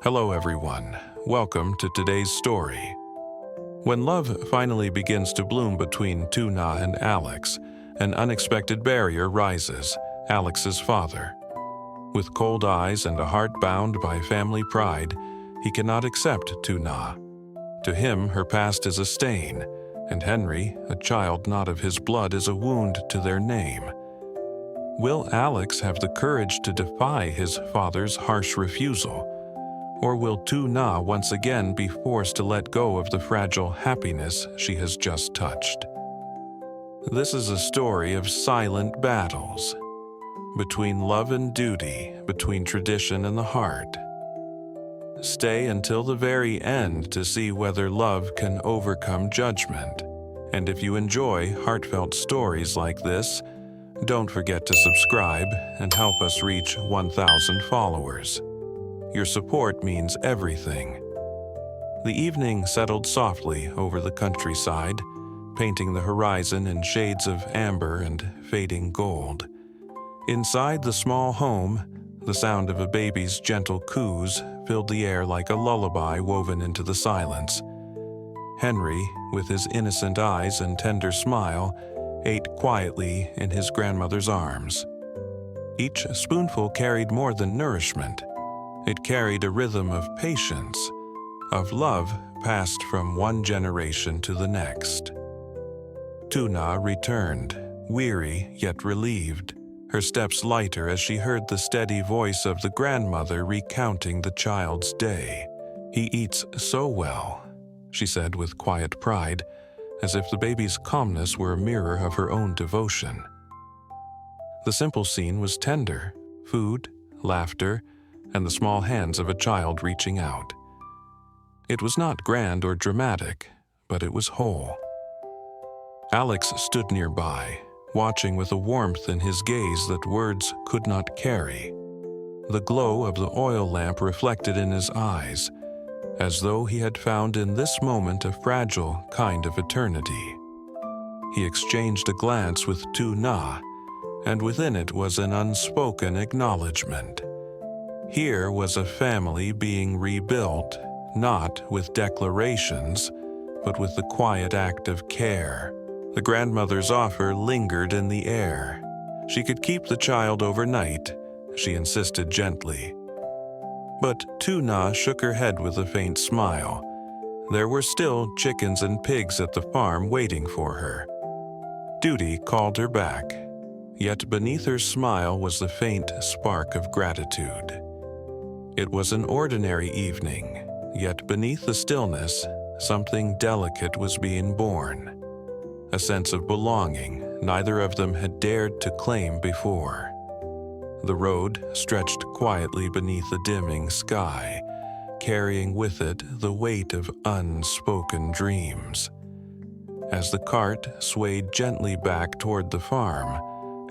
Hello everyone, welcome to today's story. When love finally begins to bloom between Lytuna and Alex, an unexpected barrier rises, Alex's father. With cold eyes and a heart bound by family pride, he cannot accept Lytuna. To him, her past is a stain, and Henry, a child not of his blood, is a wound to their name. Will Alex have the courage to defy his father's harsh refusal? Or will Lytuna once again be forced to let go of the fragile happiness she has just touched? This is a story of silent battles, between love and duty, between tradition and the heart. Stay until the very end to see whether love can overcome judgment. And if you enjoy heartfelt stories like this, don't forget to subscribe and help us reach 1,000 followers. Your support means everything. The evening settled softly over the countryside, painting the horizon in shades of amber and fading gold. Inside the small home, the sound of a baby's gentle coos filled the air like a lullaby woven into the silence. Henry, with his innocent eyes and tender smile, ate quietly in his grandmother's arms. Each spoonful carried more than nourishment. It carried a rhythm of patience, of love passed from one generation to the next. Lytuna returned, weary yet relieved, her steps lighter as she heard the steady voice of the grandmother recounting the child's day. "He eats so well," she said with quiet pride, as if the baby's calmness were a mirror of her own devotion. The simple scene was tender: food, laughter, and the small hands of a child reaching out. It was not grand or dramatic, but it was whole. Alex stood nearby, watching with a warmth in his gaze that words could not carry. The glow of the oil lamp reflected in his eyes, as though he had found in this moment a fragile kind of eternity. He exchanged a glance with Lytuna, and within it was an unspoken acknowledgement. Here was a family being rebuilt, not with declarations, but with the quiet act of care. The grandmother's offer lingered in the air. She could keep the child overnight, she insisted gently. But Lytuna shook her head with a faint smile. There were still chickens and pigs at the farm waiting for her. Duty called her back, yet beneath her smile was the faint spark of gratitude. It was an ordinary evening, yet beneath the stillness, something delicate was being born. A sense of belonging neither of them had dared to claim before. The road stretched quietly beneath a dimming sky, carrying with it the weight of unspoken dreams. As the cart swayed gently back toward the farm,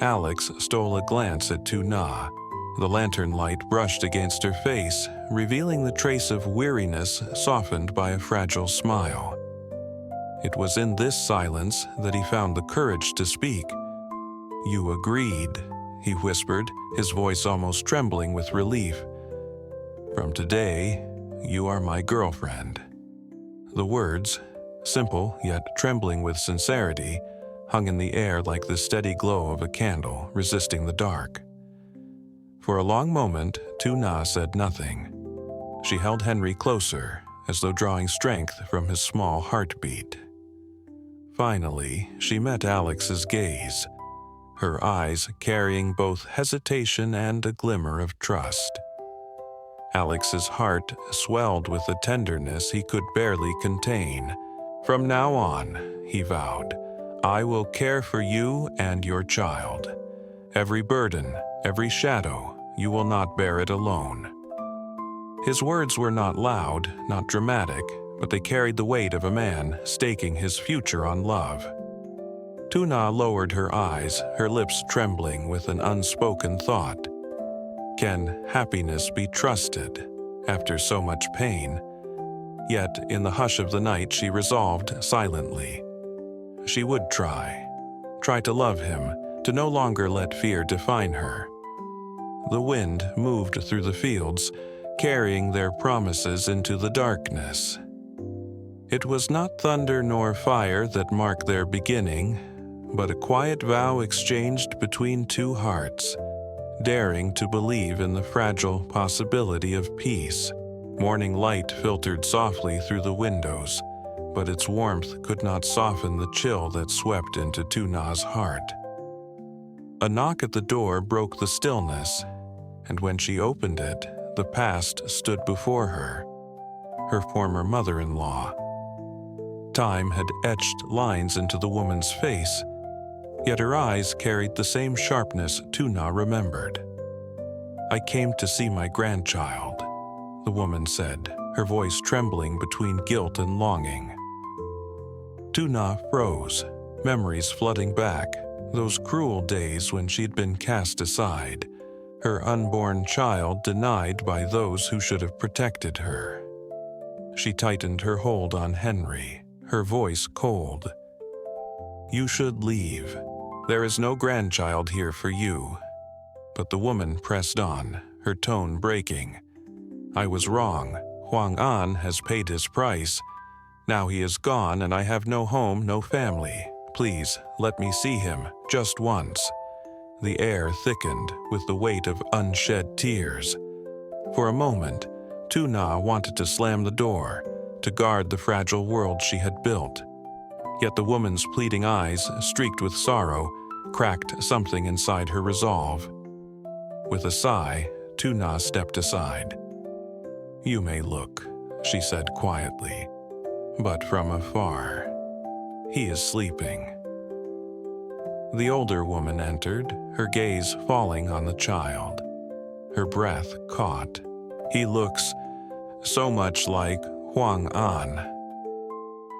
Alex stole a glance at Lytuna. The lantern light brushed against her face, revealing the trace of weariness softened by a fragile smile. It was in this silence that he found the courage to speak. "You agreed," he whispered, his voice almost trembling with relief. "From today, you are my girlfriend." The words, simple yet trembling with sincerity, hung in the air like the steady glow of a candle resisting the dark. For a long moment, Lytuna said nothing. She held Henry closer, as though drawing strength from his small heartbeat. Finally, she met Alex's gaze, her eyes carrying both hesitation and a glimmer of trust. Alex's heart swelled with a tenderness he could barely contain. "From now on," he vowed, "I will care for you and your child. Every burden, every shadow, you will not bear it alone." His words were not loud, not dramatic, but they carried the weight of a man staking his future on love. Lytuna lowered her eyes, her lips trembling with an unspoken thought. Can happiness be trusted after so much pain? Yet, in the hush of the night, she resolved silently. She would try to love him, to no longer let fear define her. The wind moved through the fields, carrying their promises into the darkness. It was not thunder nor fire that marked their beginning, but a quiet vow exchanged between two hearts, daring to believe in the fragile possibility of peace. Morning light filtered softly through the windows, but its warmth could not soften the chill that swept into Tuna's heart. A knock at the door broke the stillness, and when she opened it, the past stood before her, her former mother-in-law. Time had etched lines into the woman's face, yet her eyes carried the same sharpness Tuna remembered. "I came to see my grandchild," the woman said, her voice trembling between guilt and longing. Tuna froze, memories flooding back, those cruel days when she'd been cast aside, her unborn child denied by those who should have protected her. She tightened her hold on Henry, her voice cold. "You should leave. There is no grandchild here for you." But the woman pressed on, her tone breaking. "I was wrong. Huang An has paid his price. Now he is gone and I have no home, no family. Please, let me see him, just once." The air thickened with the weight of unshed tears. For a moment, Tuna wanted to slam the door, to guard the fragile world she had built. Yet the woman's pleading eyes, streaked with sorrow, cracked something inside her resolve. With a sigh, Tuna stepped aside. "You may look," she said quietly, "but from afar. He is sleeping." The older woman entered, her gaze falling on the child. Her breath caught. "He looks so much like Huang An."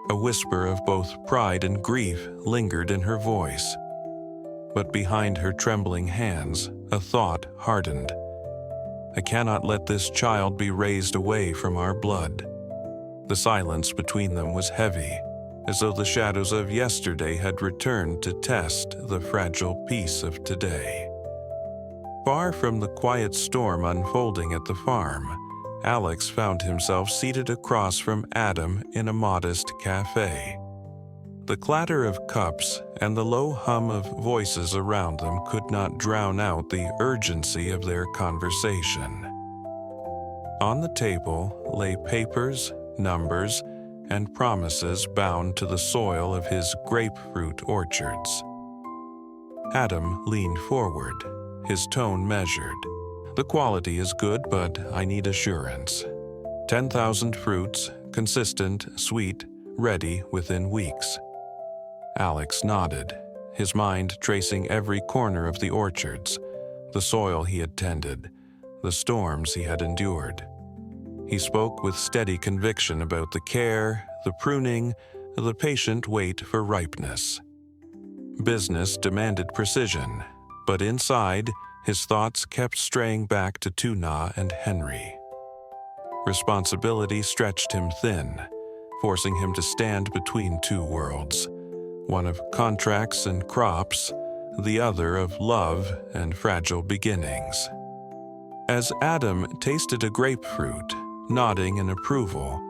A whisper of both pride and grief lingered in her voice. But behind her trembling hands, a thought hardened. "I cannot let this child be raised away from our blood." The silence between them was heavy, as though the shadows of yesterday had returned to test the fragile peace of today. Far from the quiet storm unfolding at the farm, Alex found himself seated across from Adam in a modest cafe. The clatter of cups and the low hum of voices around them could not drown out the urgency of their conversation. On the table lay papers, numbers, and promises bound to the soil of his grapefruit orchards. Adam leaned forward, his tone measured. "The quality is good, but I need assurance. 10,000 fruits, consistent, sweet, ready within weeks." Alex nodded, his mind tracing every corner of the orchards, the soil he had tended, the storms he had endured. He spoke with steady conviction about the care, the pruning, the patient wait for ripeness. Business demanded precision, but inside, his thoughts kept straying back to Tuna and Henry. Responsibility stretched him thin, forcing him to stand between two worlds, one of contracts and crops, the other of love and fragile beginnings. As Adam tasted a grapefruit, nodding in approval,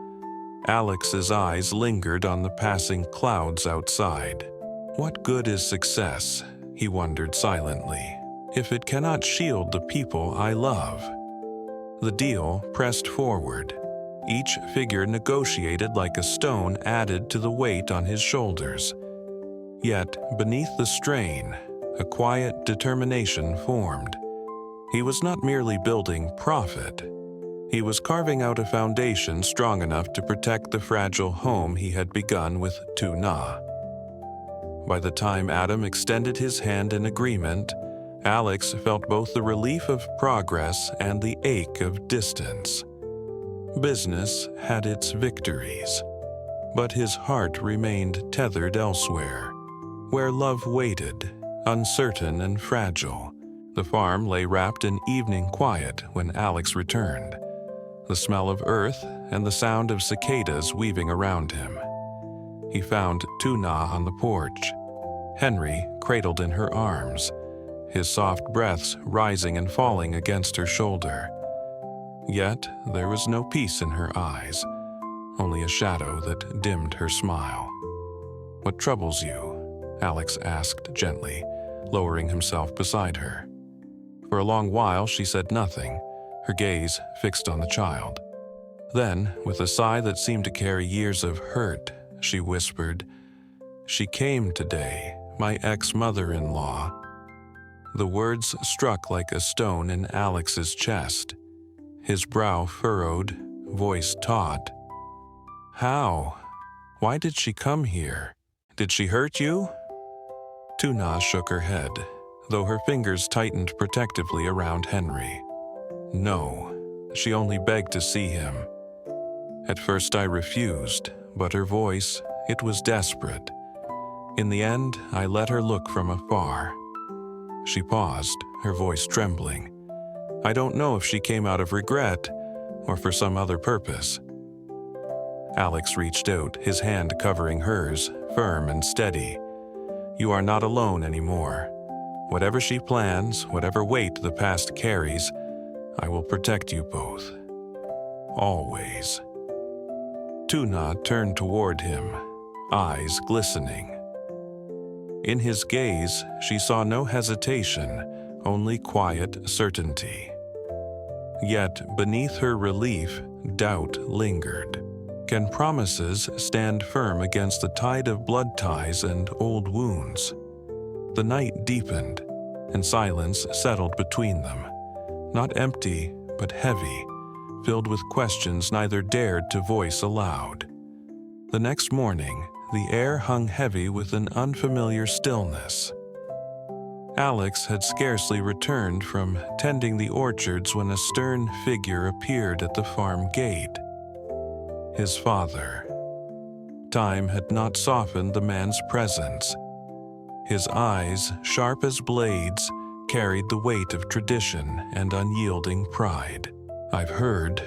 Alex's eyes lingered on the passing clouds outside. What good is success, he wondered silently, if it cannot shield the people I love? The deal pressed forward. Each figure negotiated like a stone added to the weight on his shoulders. Yet, beneath the strain, a quiet determination formed. He was not merely building profit. He was carving out a foundation strong enough to protect the fragile home he had begun with Tuna. By the time Adam extended his hand in agreement, Alex felt both the relief of progress and the ache of distance. Business had its victories, but his heart remained tethered elsewhere, where love waited, uncertain and fragile. The farm lay wrapped in evening quiet when Alex returned, the smell of earth and the sound of cicadas weaving around him. He found Tuna on the porch, Henry cradled in her arms, his soft breaths rising and falling against her shoulder. Yet there was no peace in her eyes, only a shadow that dimmed her smile. "What troubles you?" Alex asked gently, lowering himself beside her. For a long while she said nothing, her gaze fixed on the child. Then, with a sigh that seemed to carry years of hurt, she whispered, "She came today, my ex-mother-in-law." The words struck like a stone in Alex's chest. His brow furrowed, voice taut. "How? Why did she come here? Did she hurt you?" Tuna shook her head, though her fingers tightened protectively around Henry. "No, she only begged to see him. At first I refused, but her voice, it was desperate. In the end, I let her look from afar." She paused, her voice trembling. "I don't know if she came out of regret or for some other purpose." Alex reached out, his hand covering hers, firm and steady. "You are not alone anymore. Whatever she plans, whatever weight the past carries, I will protect you both. Always." Tuna turned toward him, eyes glistening. In his gaze, she saw no hesitation, only quiet certainty. Yet, beneath her relief, doubt lingered. Can promises stand firm against the tide of blood ties and old wounds? The night deepened, and silence settled between them, not empty, but heavy, filled with questions neither dared to voice aloud. The next morning, the air hung heavy with an unfamiliar stillness. Alex had scarcely returned from tending the orchards when a stern figure appeared at the farm gate. His father. Time had not softened the man's presence. His eyes, sharp as blades, carried the weight of tradition and unyielding pride. "I've heard,"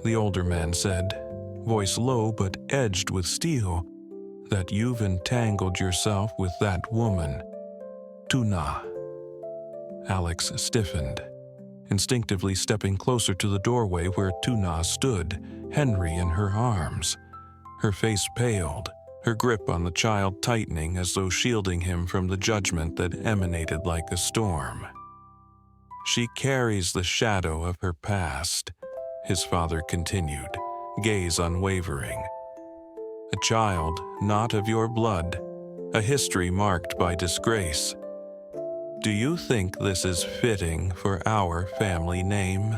the older man said, voice low but edged with steel, "that you've entangled yourself with that woman, Tuna." Alex stiffened, instinctively stepping closer to the doorway where Tuna stood, Henry in her arms. Her face paled, her grip on the child tightening as though shielding him from the judgment that emanated like a storm. "She carries the shadow of her past," his father continued, gaze unwavering. "A child not of your blood, a history marked by disgrace. Do you think this is fitting for our family name?"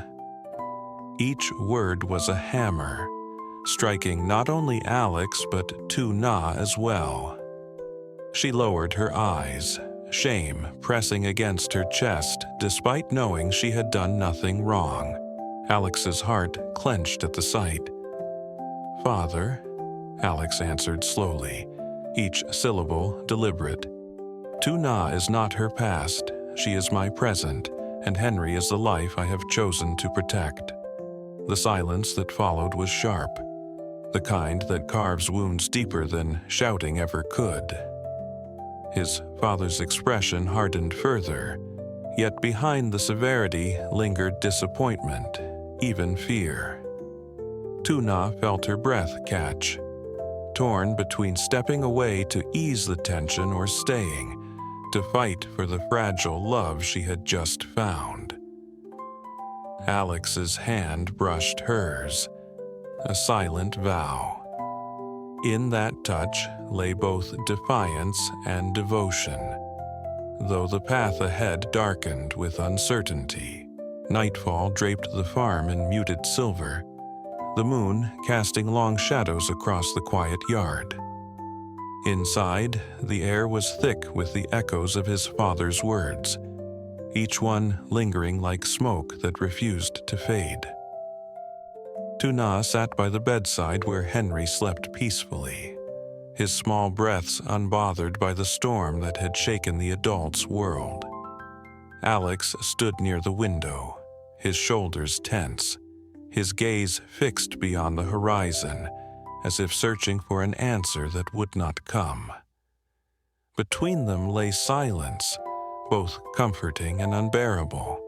Each word was a hammer, striking not only Alex but Tuna as well. She lowered her eyes, shame pressing against her chest despite knowing she had done nothing wrong. Alex's heart clenched at the sight. "Father," Alex answered slowly, each syllable deliberate. "Tuna is not her past, she is my present, and Henry is the life I have chosen to protect." The silence that followed was sharp, the kind that carves wounds deeper than shouting ever could. His father's expression hardened further, yet behind the severity lingered disappointment, even fear. Tuna felt her breath catch, torn between stepping away to ease the tension or staying, to fight for the fragile love she had just found. Alex's hand brushed hers, a silent vow. In that touch lay both defiance and devotion, though the path ahead darkened with uncertainty. Nightfall draped the farm in muted silver, the moon casting long shadows across the quiet yard. Inside, the air was thick with the echoes of his father's words, each one lingering like smoke that refused to fade. Tuna sat by the bedside where Henry slept peacefully, his small breaths unbothered by the storm that had shaken the adult's world. Alex stood near the window, his shoulders tense, his gaze fixed beyond the horizon, as if searching for an answer that would not come. Between them lay silence, both comforting and unbearable.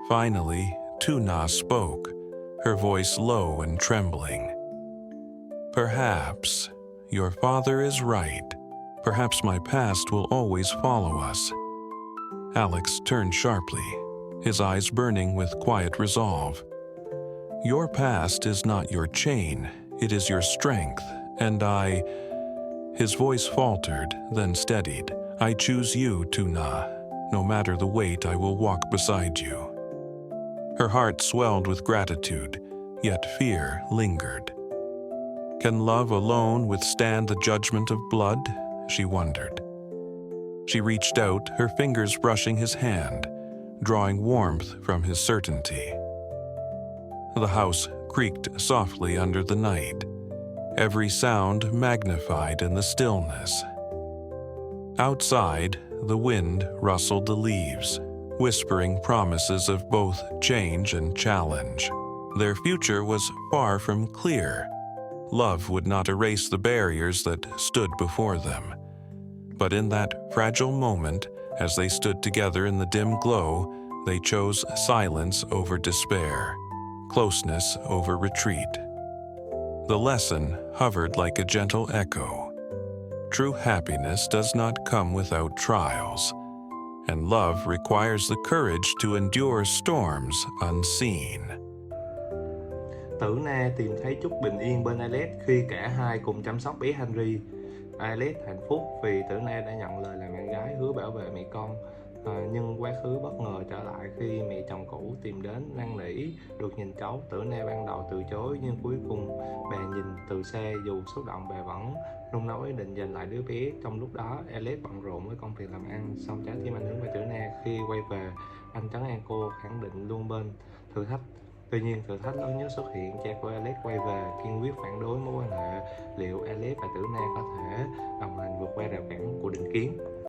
Finally, Lytuna spoke, her voice low and trembling. "Perhaps your father is right. Perhaps my past will always follow us." Alex turned sharply, his eyes burning with quiet resolve. "Your past is not your chain, it is your strength, and I—" His voice faltered, then steadied. "I choose you, Tuna. No matter the weight, I will walk beside you." Her heart swelled with gratitude, yet fear lingered. Can love alone withstand the judgment of blood? She wondered. She reached out, her fingers brushing his hand, drawing warmth from his certainty. The house creaked softly under the night, every sound magnified in the stillness. Outside, the wind rustled the leaves, whispering promises of both change and challenge. Their future was far from clear. Love would not erase the barriers that stood before them. But in that fragile moment, as they stood together in the dim glow, they chose silence over despair, closeness over retreat. The lesson hovered like a gentle echo. True happiness does not come without trials, and love requires the courage to endure storms unseen. Tử Na tìm thấy chút bình yên bên Alex khi cả hai cùng chăm sóc bé Henry. Alex hạnh phúc vì Tử Na đã nhận lời làm bạn gái, hứa bảo vệ mẹ con. Nhưng quá khứ bất ngờ trở lại khi mẹ chồng cũ tìm đến năn nỉ được nhìn cháu. Tử Na ban đầu từ chối, nhưng cuối cùng bà nhìn từ xa. Dù xúc động, bà vẫn nung nấu ý định giành lại đứa bé. Trong lúc đó, Alex bận rộn với công việc làm ăn, song trái tim anh hướng về Tử Na. Khi quay về, anh trấn an cô, khẳng định luôn bên thử thách. Tuy nhiên, thử thách lớn nhất xuất hiện. Cha của Alex quay về, kiên quyết phản đối mối quan hệ. Liệu Alex và Tử Na có thể đồng hành vượt qua rào cản của định kiến?